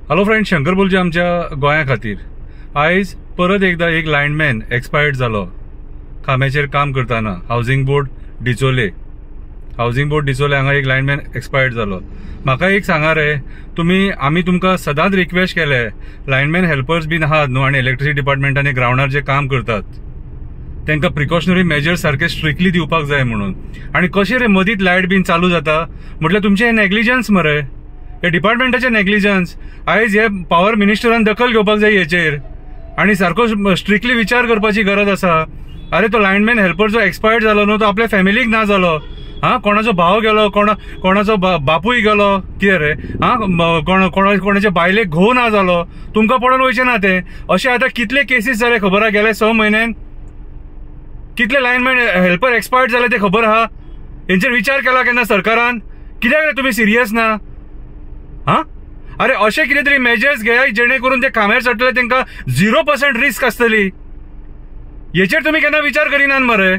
Hello friend, Shankar बोलचे आमच्या गोंया खातीर आयज परत एकदा एक लायनमॅन एक्सपायर्ड जालो खांब्याचेर काम करताना. हावजिंग बोर्ड डिचोले हांगा एक लायनमॅन एक्सपायर्ड जालो. म्हाका एक सांगा रे, आमी तुमकां सदांच रिक्वेस्ट केले, लायनमॅन हेल्पर्स बीन आहात न्हू आनी इलेक्ट्रिसिटी डिपार्टमेंटान ग्राउंडार जे काम करतात तांकां प्रिकॉशनरी मेजर्स सारखे स्ट्रिक्टली दिवपाक जाय म्हणून. आनी कशें रे मदींच लायट बीन चालू जाता म्हटल्यार तुमचें हें नेग्लिजन्स मरे, हे डिपार्टमेंटाचे नेग्लिजन्स. आयज हे पॉवर मिनिस्टरान दखल घेवपाक जाय हेचेर आनी सारको स्ट्रिक्टली विचार करपाची गरज आसा. अरे तो लायनमॅन हेल्पर जो एक्सपायर्ड जालो न्हू, तो आपल्या फॅमिलीक ना जालो. कोणाचो भाव गेलो, कोणाचो बापूय गेलो, कितें रे कोणाच्या बायलेक घोव ना जालो, तुमकां पडोन वयचें ना ते. अशें आतां कितले केसीस जाले खबर आहा गेल्या 6 म्हयन्यान? कितले लायनमॅन हेल्पर एक्सपायर्ड जाले ते खबर आहा? हेंचेर विचार केला केन्ना सरकारान? कित्याक रे तुमी सिरियस ना? अरे अशें कितें तरी मेजर्स घे जेणे करून ते खांब्यार चडटले तांकां 0% रिस्क आसतली. हेचेर तुमी केन्ना विचार करिनात मरे?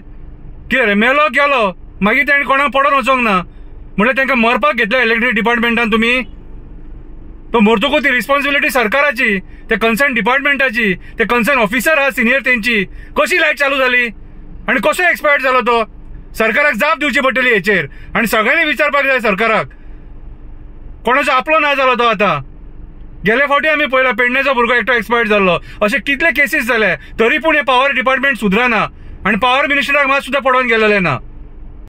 कितें रे मेलो गेलो मागीर ताणें कोणाक पडोन वचोंक ना म्हटल्यार तांकां मरपाक घेतल्या इलेक्ट्रिक डिपार्टमेंटान तुमी? तो मरतकूच ती रिस्पॉन्सिबिलिटी सरकाराची, ते कन्सर्न डिपार्टमेंटाची, ते कन्सर्न ऑफिसर आहा सिनियर तेंची. कशी लायट चालू जाली आनी कसो एक्सपायर्ड जालो तो? सरकाराक जाप दिवची पडटली हेचेर आनी सगळ्यांनी विचारपाक जाय सरकाराक. कोणाचो आपलो ना जालो तो आतां. गेल्या फावटी आमी पळयला पेडणेचो भुरगो एकटो एक्सपायर्ड जाल्लो. अशे कितले केसीस जाले तरी पूण हे पॉवर डिपार्टमेंट सुधरना आनी पॉवर मिनिस्टराक मात सुद्दां पडोवन गेलेले ना.